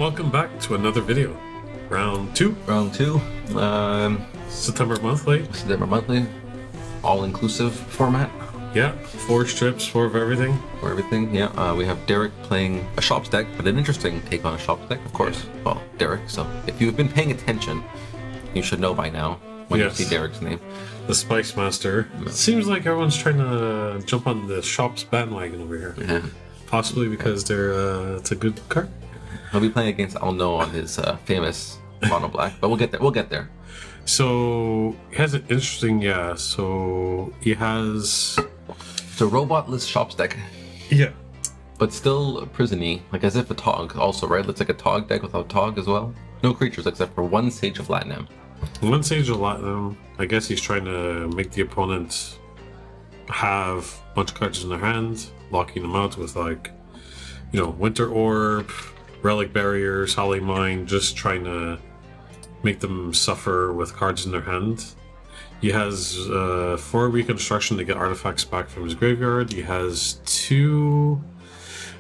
welcome back to another video. Round 2. Round 2. September monthly. All-inclusive format. Yeah, 4 strips, 4 of everything. For everything, yeah. We have Derrick playing a Shops deck, but an interesting take on a Shops deck, of course. Yeah. Well, Derrick, so if you've been paying attention, you should know by now when you see Derrick's name. The Spice Master. It seems like everyone's trying to jump on the Shops bandwagon over here. Yeah. Possibly because they're it's a good card. He'll be playing against Arnaud on his famous mono black, but we'll get there. We'll get there. So he has an interesting, so he has... It's a robotless Shops deck. Yeah. But still prison-y, like as if a Tog also, right? Looks like a Tog deck without Tog as well. No creatures except for 1 Sage of Latinum. 1 Sage of Latinum. I guess he's trying to make the opponent have a bunch of cards in their hand, locking them out with Winter Orb, Relic Barriers, Howling Mine, just trying to make them suffer with cards in their hand. He has 4 reconstruction to get artifacts back from his graveyard. He has 2...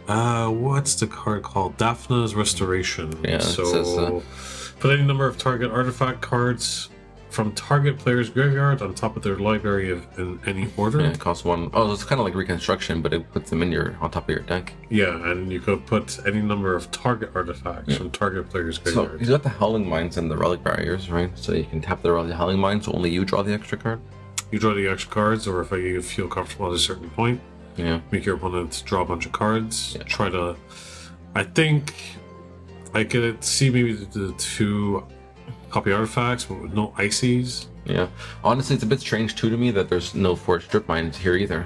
what's the card called? Daphna's Restoration. Yeah, so says, put any number of target artifact cards from target player's graveyard on top of their library in any order. Yeah, it costs 1. Oh, it's kind of like reconstruction, but it puts them on top of your deck. Yeah, and you could put any number of target artifacts from target player's graveyard. So he's got the Howling Mines and the Relic Barriers, right? So you can tap the Howling Mines, so only you draw the extra card. You draw the extra cards, or if you feel comfortable at a certain point, make your opponent draw a bunch of cards. Yeah. Try to... I think I could see maybe the 2 copy artifacts, but with no ices. Yeah. Honestly, it's a bit strange too to me that there's no Forged Strip Mines here either.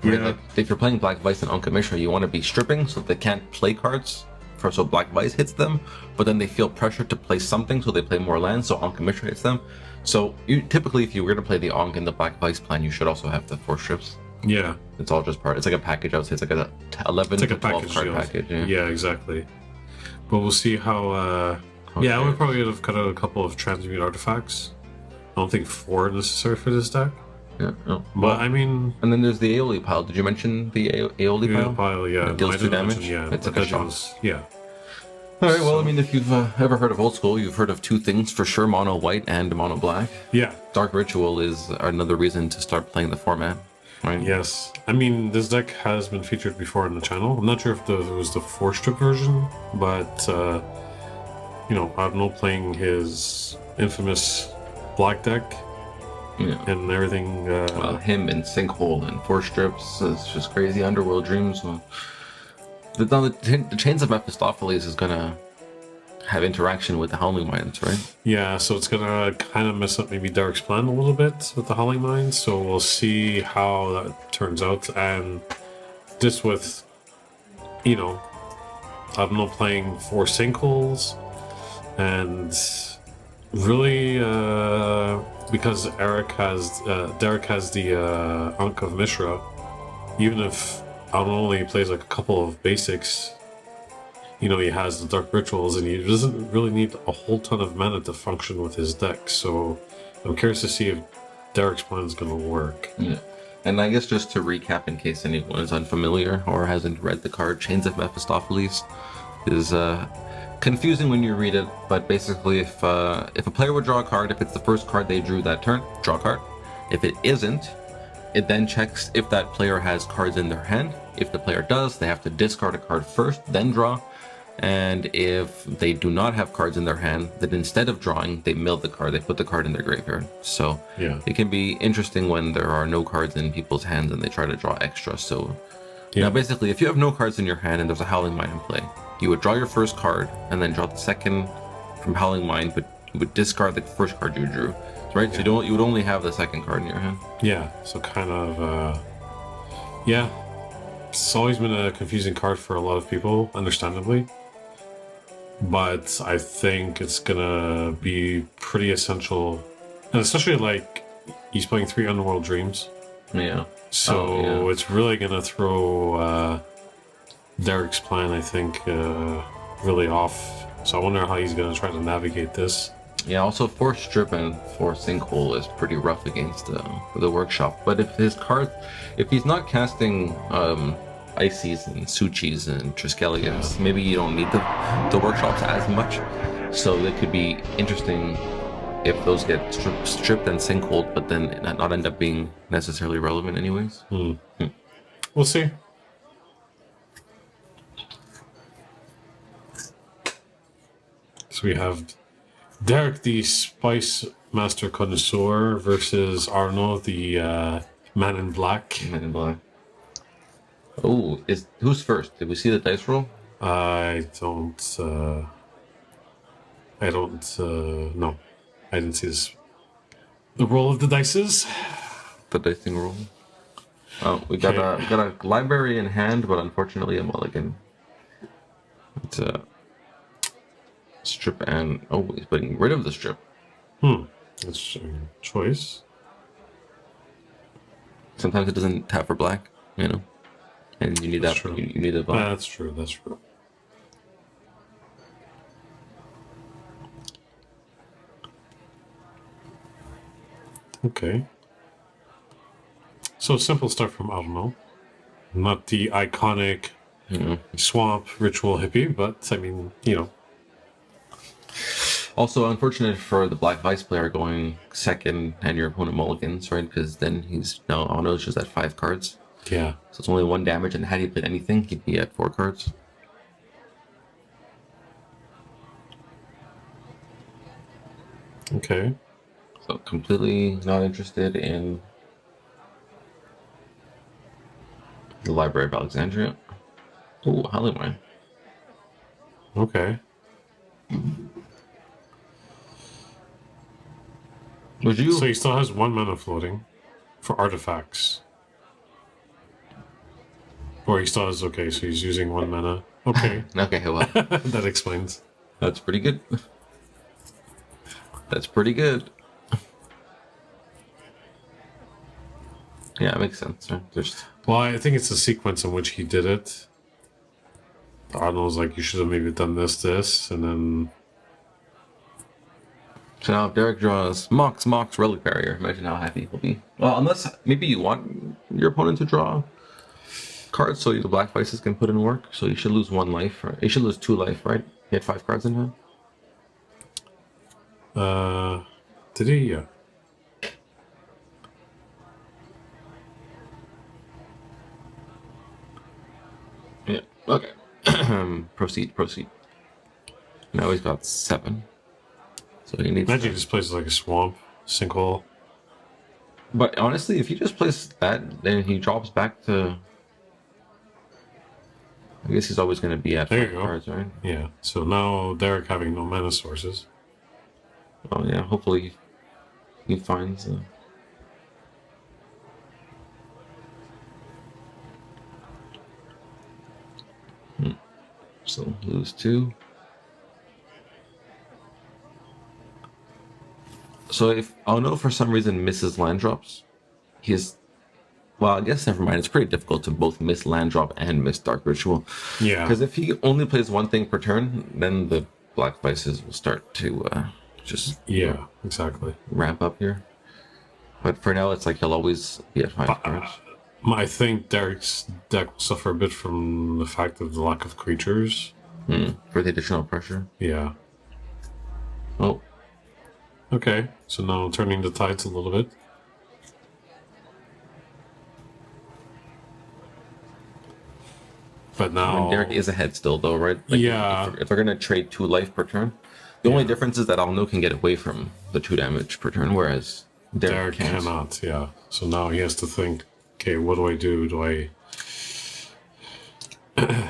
Right? Yeah. Like, if you're playing Black Vice and Mishra, you want to be stripping so they can't play cards so Black Vice hits them, but then they feel pressure to play something, so they play more lands, so Mishra hits them. So you typically, if you were to play the Ankh in the Black Vice plan, you should also have the 4 strips. Yeah. It's all just part. It's like a package. I would say it's like a 11 to 12 card package. Yeah, exactly. But we'll see how... Yeah, I would probably have cut out a couple of transmute artifacts. I don't think 4 are necessary for this deck. Yeah, no. But I mean... And then there's the Aeoli pile. Did you mention the Aeoli pile? Yeah. It deals 2 damage? It's like a shock. Yeah. Alright, well, I mean, if you've ever heard of Old School, you've heard of 2 things for sure, mono white and mono black. Yeah. Dark Ritual is another reason to start playing the format. Right? Yes. I mean, this deck has been featured before on the channel. I'm not sure if it was the 4-strip version, but... Arnaud playing his infamous black deck and everything. Well, him and Sinkhole and 4 strips, it's just crazy. Underworld Dreams. The Chains of Mephistopheles is going to have interaction with the Howling Mines, right? Yeah, so it's going to kind of mess up maybe Derrick's plan a little bit with the Howling Mines, so we'll see how that turns out. And this with, Arnaud playing 4 Sinkholes. And really, because Derrick has the Ankh of Mishra, even if Arnaud only plays like a couple of basics, he has the Dark Rituals, and he doesn't really need a whole ton of mana to function with his deck. So I'm curious to see if Derrick's plan is going to work. Yeah. And I guess just to recap, in case anyone is unfamiliar or hasn't read the card, Chains of Mephistopheles is confusing when you read it, but basically if a player would draw a card, if it's the first card they drew that turn, draw a card. If it isn't, it then checks if that player has cards in their hand. If the player does, they have to discard a card first, then draw. And if they do not have cards in their hand, then instead of drawing, they mill the card, they put the card in their graveyard. So it can be interesting when there are no cards in people's hands and they try to draw extra. So now basically, if you have no cards in your hand and there's a Howling Mine in play, you would draw your first card and then draw the second from Howling Mine, but you would discard the first card you drew, right? So you would only have the second card in your hand. Yeah, so kind of, it's always been a confusing card for a lot of people, understandably. But I think it's gonna be pretty essential, and especially like he's playing 3 Underworld Dreams. Yeah. So it's really gonna throw Derrick's plan, I think, really off. So I wonder how he's going to try to navigate this. Yeah, also 4 strip and 4 sinkhole is pretty rough against the workshop. But if he's not casting Ices and Suchis and Triskelions. Maybe you don't need the workshops as much, so it could be interesting if those get stripped and sinkholed, but then not end up being necessarily relevant anyways. We'll see. So we have Derrick, the Spice Master Connoisseur, versus Arnaud, the Man in Black. Man in Black. Oh, who's first? Did we see the dice roll? I don't know. I didn't see this. The roll of the dices. The dicing roll. Oh, we got a library in hand, but unfortunately a mulligan. It's a strip and he's putting rid of the strip. That's a choice. Sometimes it doesn't tap for black, and you need That's that. true. You need a black. That's true. That's true. Okay. So simple stuff from Arnaud. Not the iconic swamp ritual hippie, but I mean, Also, unfortunate for the black vice player going second and your opponent mulligans, right? Because then he's now Arnaud's just at 5 cards. Yeah. So it's only 1 damage, and had he played anything, he'd be at 4 cards. Okay. So completely not interested in the Library of Alexandria. Oh, Halliway. Okay. Would you? So he still has 1 mana floating for artifacts. Or he still has, okay, so he's using 1 mana. Okay. Okay, well, That explains. that's pretty good. That's pretty good. Yeah, it makes sense. Right? Well, I think it's the sequence in which he did it. Arnold's like, you should have maybe done this, and then... So now if Derrick draws Mox, Relic Barrier, imagine how happy he'll be. Well, unless maybe you want your opponent to draw cards so the black vices can put in work. So you should lose 1 life. Right? You should lose 2 life, right? He had 5 cards in hand. Did he? Yeah. Yeah. Okay. Proceed. Now he's got 7. So he needs. Imagine he just plays like a swamp, sinkhole. But honestly, if he just plays that, then he drops back to. I guess he's always going to be at There 5 you go. cards, right? Yeah. So now Derrick having no mana sources. Oh yeah. Hopefully, he finds. So lose 2. So if Ono for some reason misses land drops, well, I guess never mind. It's pretty difficult to both miss land drop and miss dark ritual. Yeah. Because if he only plays 1 thing per turn, then the black vices will start to just exactly. ramp up here. But for now, it's like he'll always be at 5 cards. I think Derrick's deck will suffer a bit from the fact of the lack of creatures. For the additional pressure. Yeah. Oh. Okay. So now turning the tides a little bit. But now... Derrick is ahead still, though, right? Yeah. If they're going to trade 2 life per turn, the only difference is that Alno can get away from the 2 damage per turn, whereas Derrick can't. cannot, yeah. So now he has to think, okay, what do I do? Do I...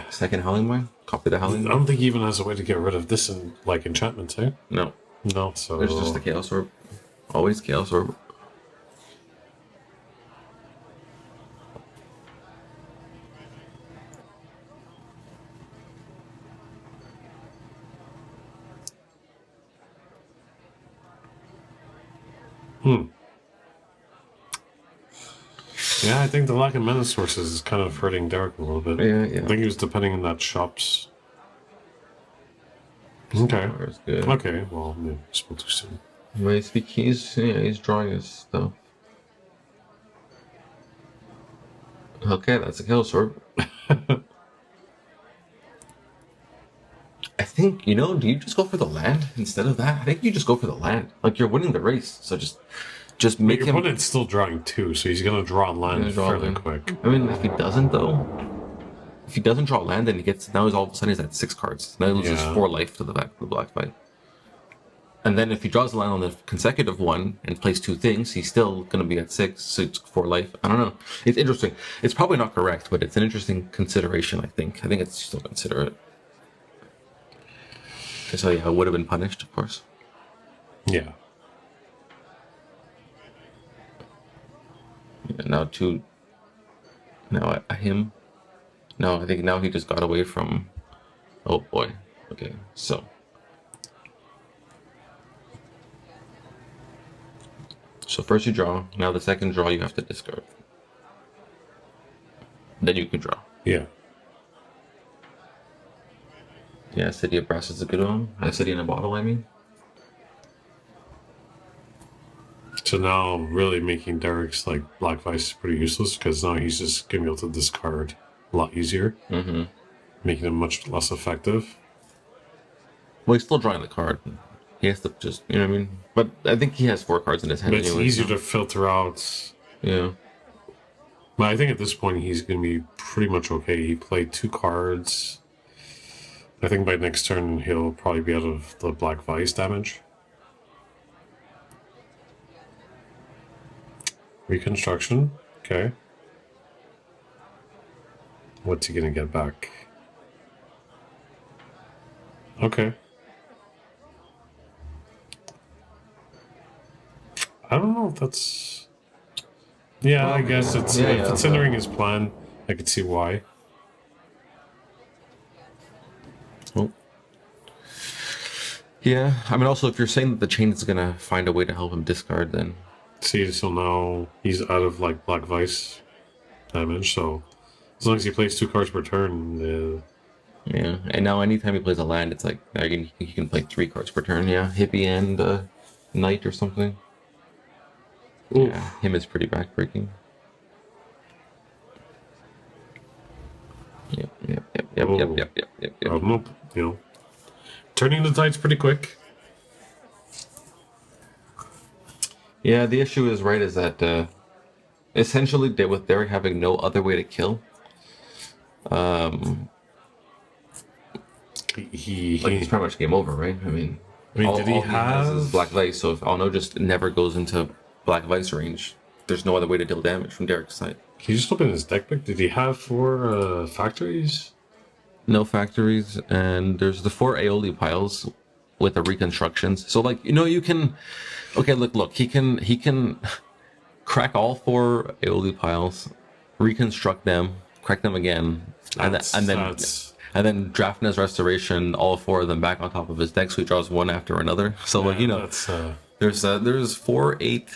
Second Howling Wine? Copy the Howling I Wine? don't think he even has a way to get rid of this in, like, enchantments, eh? No. No, so... There's just the Chaos Orb. Always Chaos Orb. Yeah, I think the lack of mana sources is kind of hurting Derrick a little bit. Yeah. I think he was depending on that shops. Okay. That's good. Okay, well, yeah, spoke too soon. Well, he's drawing his stuff. Okay, that's a kill sword. I think, do you just go for the land instead of that? I think you just go for the land. Like, you're winning the race, so just But make your him opponent's still drawing 2, so he's gonna draw land draw fairly land. quick. I mean, if he doesn't though, if he doesn't draw land, then now he's all of a sudden he's at 6 cards. Now he loses Yeah. 4 life to the back of the black fight. And then if he draws the land on the consecutive one and plays 2 things, he's still gonna be at 6 4 life. I don't know. It's interesting. It's probably not correct, but it's an interesting consideration. I think it's still considerate. So yeah, it would have been punished, of course. Yeah. Now him. No, I think now he just got away from. Oh boy. Okay, so. So first you draw. Now the second draw you have to discard. Then you can draw. Yeah. Yeah, City of Brass is a good one. City in a Bottle, I mean. So now really making Derrick's like Black Vice pretty useless because now he's just gonna be able to discard a lot easier, making him much less effective. Well, he's still drawing the card. He has to just, you know what I mean? But I think he has 4 cards in his hand. But it's easier to filter out. Yeah. But I think at this point he's gonna be pretty much okay. He played 2 cards. I think by next turn he'll probably be out of the Black Vice damage. Reconstruction. Okay. What's he gonna get back? Okay. I don't know if that's... Yeah, I guess it's if it's entering his plan, I could see why. Oh. Yeah, I mean, also, if you're saying that the chain is gonna find a way to help him discard, then... See, so now he's out of, like, Black Vice damage, so... As long as he plays 2 cards per turn, Yeah, and now anytime he plays a land, it's like, he can play 3 cards per turn, yeah. Hippie and Knight or something. Oof. Yeah, him is pretty backbreaking. Yep. Nope, turning the tides pretty quick. Yeah, the issue is that essentially with Derrick having no other way to kill, He's pretty much game over, right? I mean, did he has have is Black Vice? So if Arnaud just never goes into Black Vice range, there's no other way to deal damage from Derrick's side. Can you just look at his deck pick? Did he have 4 factories? No factories, and there's the 4 aioli piles with the reconstructions. So you can. Okay, look. He can crack all 4 aioli piles, reconstruct them, crack them again, and then Draftness Restoration all 4 of them back on top of his deck, so he draws one after another. So there's 4, 8.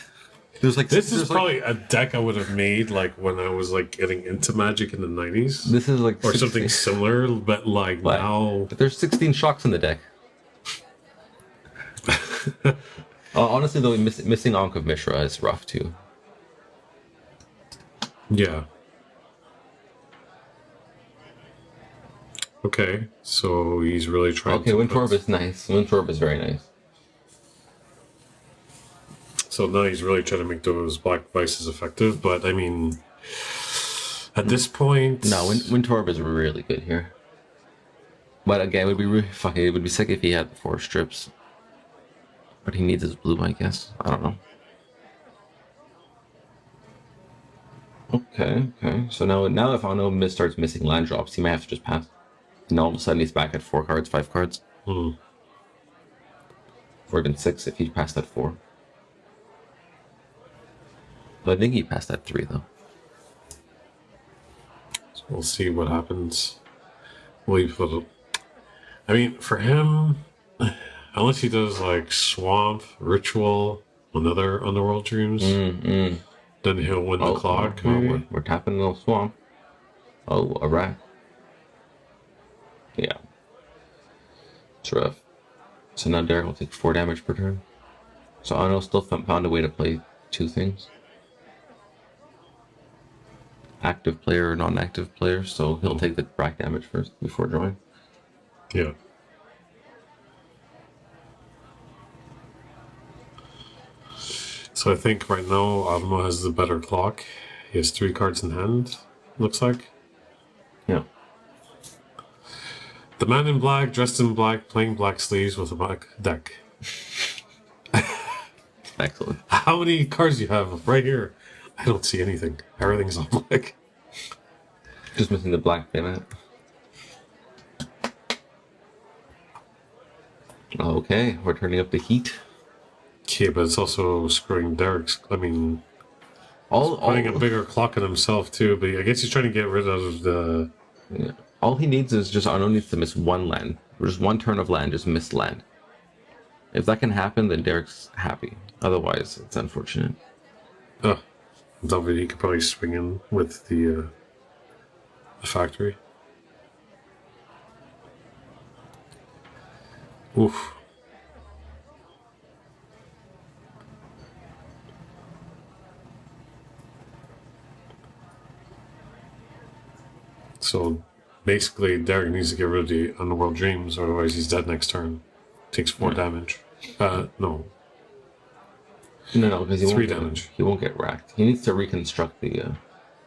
This is probably a deck I would have made when I was getting into Magic in the 90s. This is or something similar, but now there's 16 shocks in the deck. Honestly, though, missing Ankh of Mishra is rough too. Yeah. Okay, so he's really trying. Okay, Wintorb is nice. Wintorb is very nice. So now he's really trying to make those Black Vices effective, but I mean, at this point, no, Wintorb is really good here. But again, it would be sick if he had the 4 strips. But he needs his blue, I guess. I don't know. Okay. So now if Arnaud starts missing land drops, he might have to just pass. And all of a sudden he's back at 4 cards, 5 cards. Or even 6 if he passed at 4. But I think he passed at 3 though. So we'll see what happens. I mean, for him, unless he does Swamp, Ritual, another Underworld Dreams, then he'll win the clock. We're tapping a little Swamp. Oh, a rat. Yeah. It's rough. So now Derrick will take 4 damage per turn. So Arnaud still found a way to play 2 things. active player or non-active player, so he'll take the black damage first before drawing. Yeah. So I think right now Arnaud has the better clock. He has 3 cards in hand, looks like. Yeah. The man in black, dressed in black, playing black sleeves with a black deck. Excellent. How many cards do you have right here? I don't see anything. Everything's on black. Just missing the black payment. Okay, we're turning up the heat. Okay, but it's also screwing Derrick's. I mean, All putting a bigger clock on himself too. But I guess he's trying to get rid of the. Yeah. All he needs is just Arnaud needs to miss one land. Just one turn of land, just miss land. If that can happen, then Derrick's happy. Otherwise, it's unfortunate. Oh, David, he could probably swing in with the factory. Oof. So basically, Derrick needs to get rid of the Underworld Dreams, otherwise he's dead next turn. Takes 4 damage. No. No, because 3 damage. He won't get racked. He needs to reconstruct the.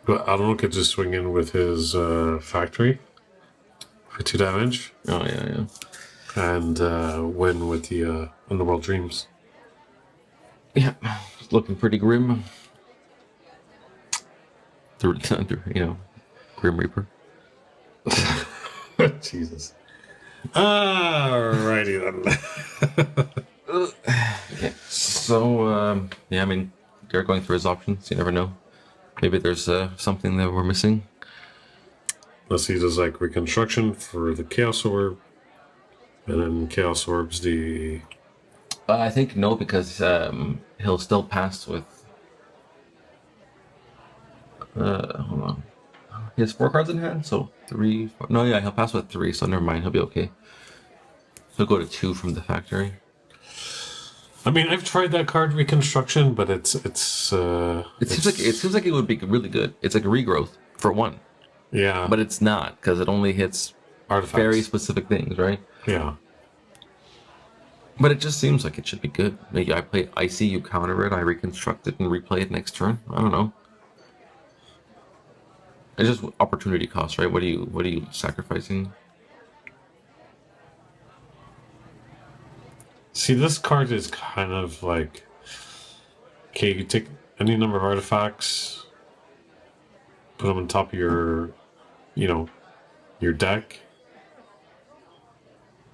But Arnaud could just swing in with his factory for 2 damage. Oh yeah. And win with the Underworld Dreams. Yeah, it's looking pretty grim. Through Grim Reaper. Jesus. Alrighty then. Okay, so yeah, I mean, Derrick going through his options. You never know. Maybe there's something that we're missing. Let's see, there's like Reconstruction for the Chaos Orb. And then Chaos Orb's the... I think no, because he'll still pass with... hold on. He has 4 cards in hand, so 3... 4... No, yeah, he'll pass with 3, so never mind, he'll be okay. He'll go to 2 from the factory. I mean, I've tried that card Reconstruction, but it seems like it would be really good. It's like a regrowth for 1. Yeah. But it's not, because it only hits artifacts. Very specific things, right? Yeah. But it just seems like it should be good. Maybe I play Icy, you counter it, I reconstruct it and replay it next turn. I don't know. It's just opportunity cost, right? What are you sacrificing? See, this card is kind of like, okay, you take any number of artifacts, put them on top of your deck.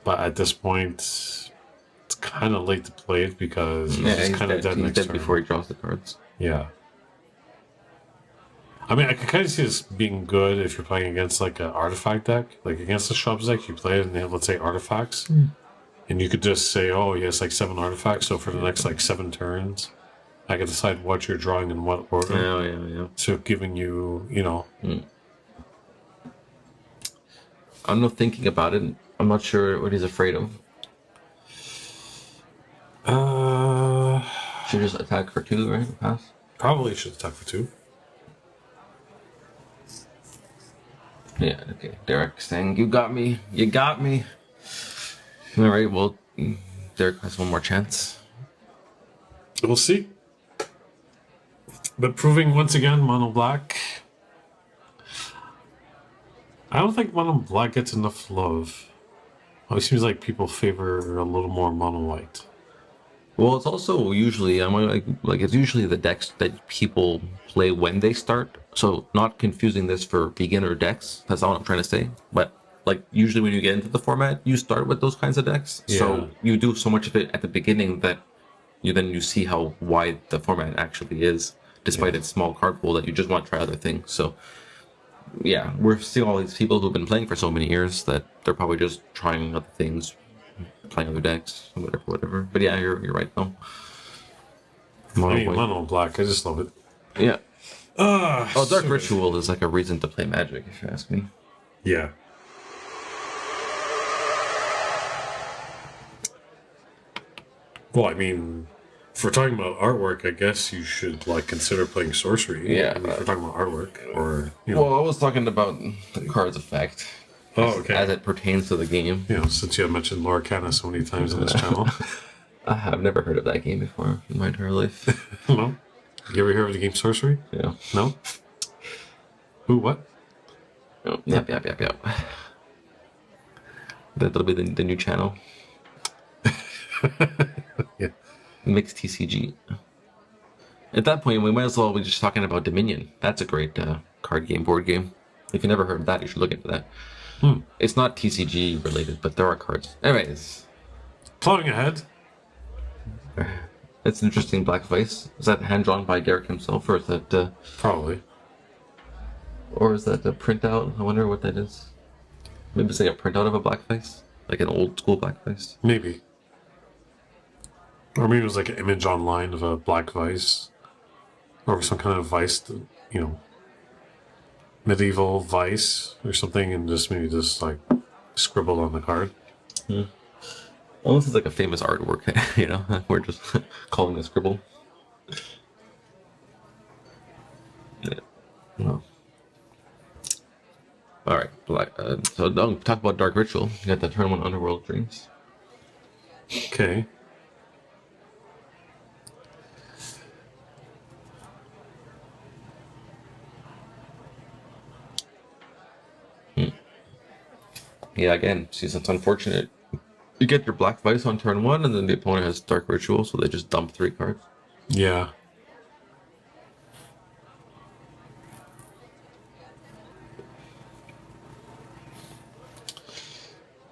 But at this point, it's kind of late to play it because he's kind of dead next turn. Before he draws the cards. Yeah. I mean, I can kind of see this being good if you're playing against like an artifact deck. Like against the Shops deck, you play it and they have, let's say, artifacts. And you could just say, oh, he has like 7 artifacts, so for the next like 7 turns, I can decide what you're drawing in what order. Yeah. So giving you, I'm not thinking about it. I'm not sure what he's afraid of. Should just attack for 2, right? Pass? Probably should attack for 2. Yeah, okay. Derrick saying, you got me. You got me. All right, well, Derrick has one more chance. We'll see. But proving once again, mono black. I don't think mono black gets enough love. It seems like people favor a little more mono white. Well, it's also usually it's usually the decks that people play when they start. So not confusing this for beginner decks. That's all I'm trying to say. But like usually when you get into the format, you start with those kinds of decks. Yeah. So you do so much of it at the beginning that you see how wide the format actually is, despite its small card pool, that you just want to try other things. So yeah, we're seeing all these people who've been playing for so many years that they're probably just trying other things, playing other decks, whatever. But yeah, you're right though. Mono black, I just love it. Yeah. Dark Ritual is like a reason to play Magic, if you ask me. Yeah. Well, I mean, if we're talking about artwork, I guess you should like consider playing sorcery. Yeah. If we're talking about artwork, or you know. Well, I was talking about the card's effect. Oh, okay. As it pertains to the game. You know, since you have mentioned Lorcana so many times on this channel. I've never heard of that game before in my entire life. No? You ever heard of the game Sorcery? Yeah. No? Who, what? Oh, yep. That'll be the new channel. Yeah. Mixed TCG. At that point, we might as well be just talking about Dominion. That's a great card game, board game. If you never heard of that, you should look into that. It's not TCG related, but there are cards. Anyways. Plowing ahead. It's an interesting black vice. Is that hand drawn by Derrick himself, or is that Probably. or is that a printout? I wonder what that is. Maybe it's like a printout of a black vice, like an old school black vice. Maybe. Or maybe it was like an image online of a black vice. Or some kind of vice, you know, medieval vice or something, and just maybe just like scribbled on the card. Almost is like a famous artwork, you know? We're just calling it scribble. Yeah. No. Alright, so talk about Dark Ritual. You got the turn 1 Underworld Dreams. Okay. Yeah, again, see, it's unfortunate. You get your Black Vice on turn 1, and then the opponent has Dark Ritual, so they just dump 3 cards. Yeah.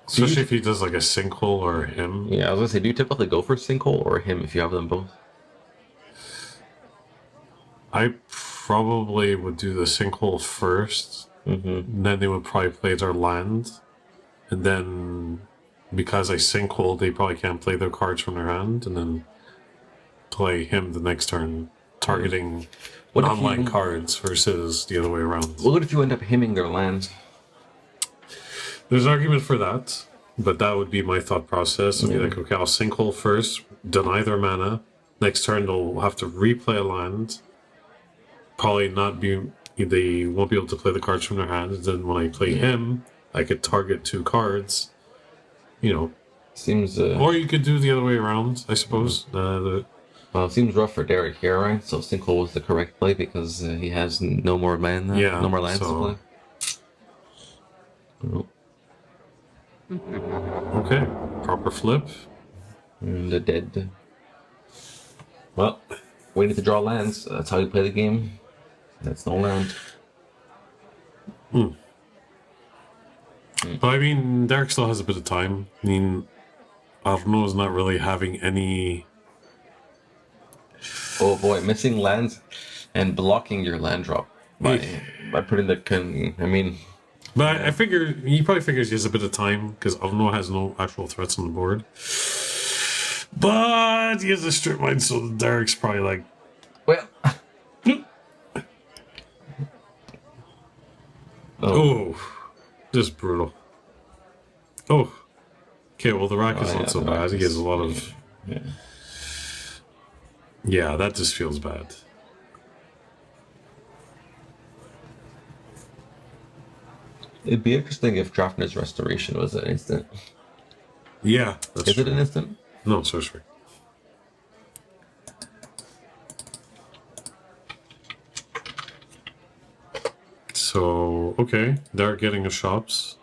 Especially if he does like a sinkhole or him. Yeah, I was gonna say, do you typically go for Sinkhole or him if you have them both? I probably would do the sinkhole first. Mm-hmm. Then they would probably play their land. And then, because I sinkhole, they probably can't play their cards from their hand. And then play him the next turn, targeting online cards versus the other way around. What if you end up hemming their land? There's an argument for that, but that would be my thought process. It'd be like, okay, I'll sinkhole first, deny their mana. Next turn, they'll have to replay a land. Probably not be... They won't be able to play the cards from their hands. Then when I play him, I could target 2 cards. You know. Seems... Or you could do the other way around, I suppose. Well, it seems rough for Derrick here, right? So Sinkhole was the correct play because he has no more mana, no more lands to play. Oh. Okay, proper flip. And the dead. Well, waiting to draw lands. That's how you play the game. That's no land. But I mean, Derrick still has a bit of time. I mean, Arnaud is not really having any... Oh boy, missing lands and blocking your land drop by putting the I mean... But I figure, he probably figures he has a bit of time, because Arnaud has no actual threats on the board. But he has a strip mine, so Derrick's probably like... Well... Oh, just brutal. Oh. Okay, well the rack is not so bad. He has a lot of... Yeah, that just feels bad. It'd be interesting if Draftner's Restoration was an instant. Yeah, that's Is it an instant? No, sorcery. So, okay, they're getting a shops.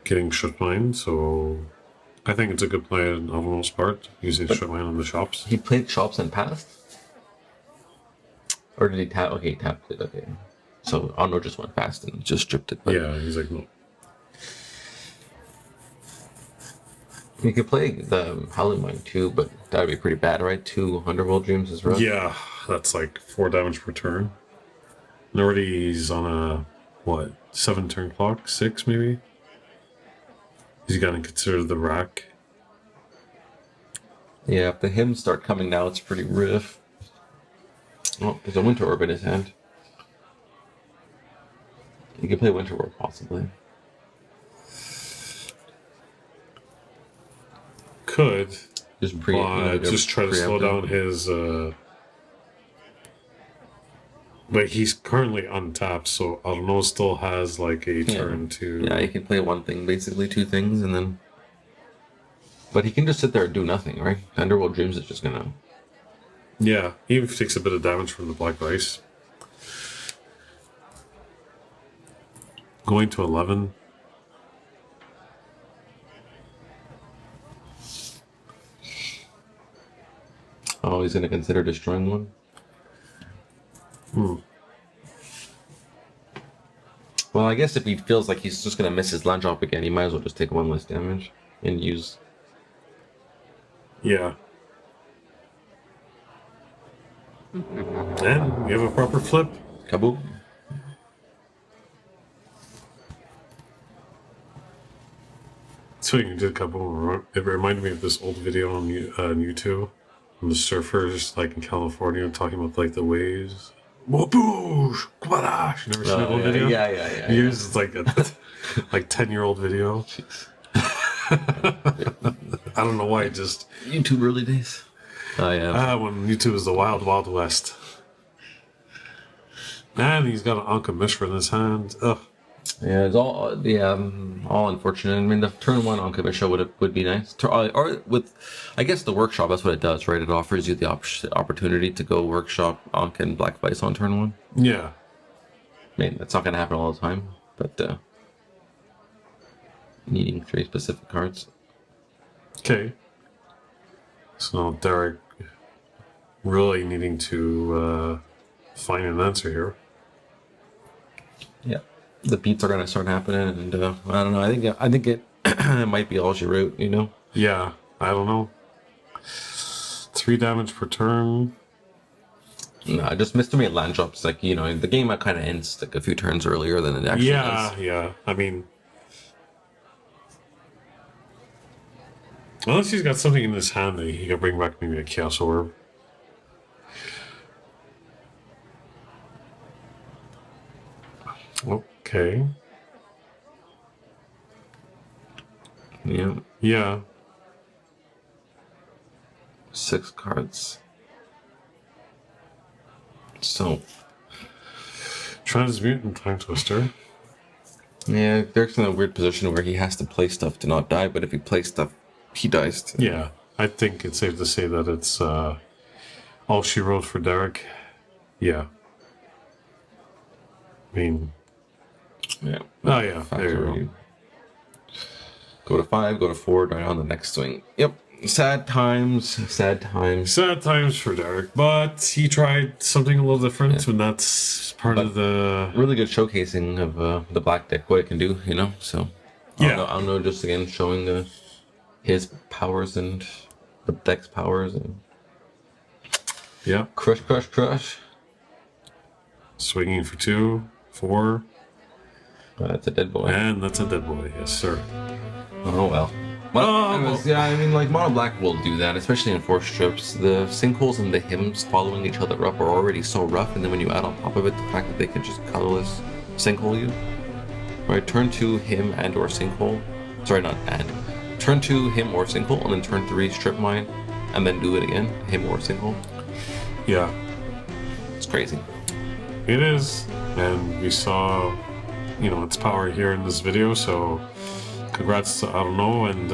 Getting shut mine, so I think it's a good play on Arnaud's part, using shut mine on the shops. He played shops and passed? Or did he tap? Okay, he tapped it, okay. So Arnaud just went fast and just stripped it. But Yeah, he's like, no. you could play the Howling Mine too, but that would be pretty bad, right? 2 Underworld Dreams is rough. Yeah, that's like 4 damage per turn. And already he's on a, what, 7 turn clock? 6 maybe? He's got to consider the rack. Yeah, if the hymns start coming now, it's pretty rough. Oh, there's a Winter Orb in his hand. You could play Winter Orb, possibly. could, Just just try to slow down his. But he's currently untapped, so Arnaud still has like a turn to. Yeah, he can play one thing, basically 2 things, and then. But he can just sit there and do nothing, right? Underworld Dreams is just gonna. Yeah, he even takes a bit of damage from the black ice. Going to 11. Oh, he's gonna consider destroying one. Well, I guess if he feels like he's just gonna miss his land drop again, he might as well just take 1 less damage and use. Yeah. And you have a proper flip. Kaboom. So you did kaboom. It reminded me of this old video on YouTube. And the surfers like in California talking about like the waves. Waboosh! Kwadash! You never seen that old video? Yeah. It's like a like 10-year-old video. I don't know why, just YouTube early days. Oh yeah. When YouTube was the wild, wild west. And he's got an Anka Mishra in his hand. Ugh. Yeah, it's all all unfortunate. I mean, the turn 1 on Mishra would be nice. Or with, I guess the workshop. That's what it does, right? It offers you the opportunity to go workshop Ankh and Black Vice on turn 1. Yeah. I mean, that's not gonna happen all the time, but needing 3 specific cards. Okay. So Derrick really needing to find an answer here. Yeah. The beats are gonna start happening, and I don't know. I think it it might be all she wrote, you know. Yeah, I don't know. 3 damage per turn. No, I just missed too many land drops. Like, you know, the game kind of ends like a few turns earlier than it actually does. Yeah. I mean, unless he's got something in his hand that he can bring back, maybe a Chaos Orb. Okay. Yeah. Yeah. 6 cards. So. Transmutant Time Twister. Yeah, Derek's in a weird position where he has to play stuff to not die, but if he plays stuff, he dies. Yeah, I think it's safe to say that it's all she wrote for Derrick. Yeah. I mean. Yeah. Oh, yeah. There you go. Go to 5, go to 4, die on the next swing. Yep. Sad times. Sad times. Sad times for Derrick, but he tried something a little different, and that's part of the... Really good showcasing of the black deck, what it can do, you know? So, yeah. I don't know, just again showing his powers and the deck's powers. And yeah. Crush, crush, crush. Swinging for 2, 4. That's a dead boy. And that's a dead boy, yes, sir. Oh, well. Yeah, I mean, like, Mono Black will do that, especially in force strips. The sinkholes and the hymns following each other up are already so rough, and then when you add on top of it the fact that they can just colorless sinkhole you. Right, turn 2 him and or sinkhole. Sorry, not and. Turn 2 him or sinkhole, and then turn 3 strip mine, and then do it again, him or sinkhole. Yeah. It's crazy. It is, and we saw, you know, its power here in this video, so congrats to Arnaud, and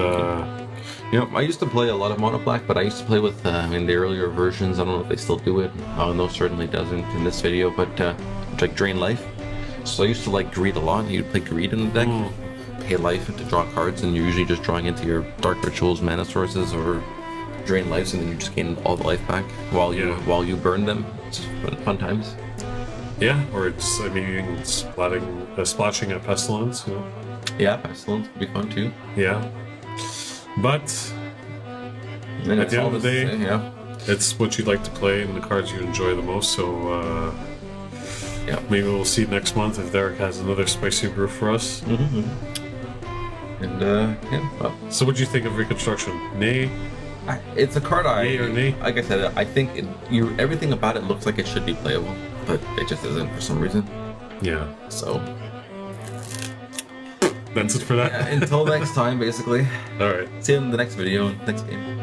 you know, I used to play a lot of Mono Black, but I used to play with in the earlier versions. I don't know if they still do it. No, certainly doesn't in this video, but like Drain Life. So I used to like Greed a lot. You'd play Greed in the deck, pay life to draw cards, and you're usually just drawing into your Dark Rituals, mana sources, or Drain Lives, and then you just gain all the life back while you burn them. It's fun times. Yeah, or it's, I mean, splashing at Pestilence, you know? Yeah, Pestilence would be fun too. Yeah. But at the end of the day, it's what you'd like to play and the cards you enjoy the most, so yeah, maybe we'll see next month if Derrick has another spicy brew for us. And yeah, well. So what do you think of Reconstruction? Nay? It's a card Yay or nay? like I said, I think everything about it looks like it should be playable, but it just isn't for some reason. Yeah. So That's it for that. Yeah, until next time, basically. All right. See you in the next video, next game.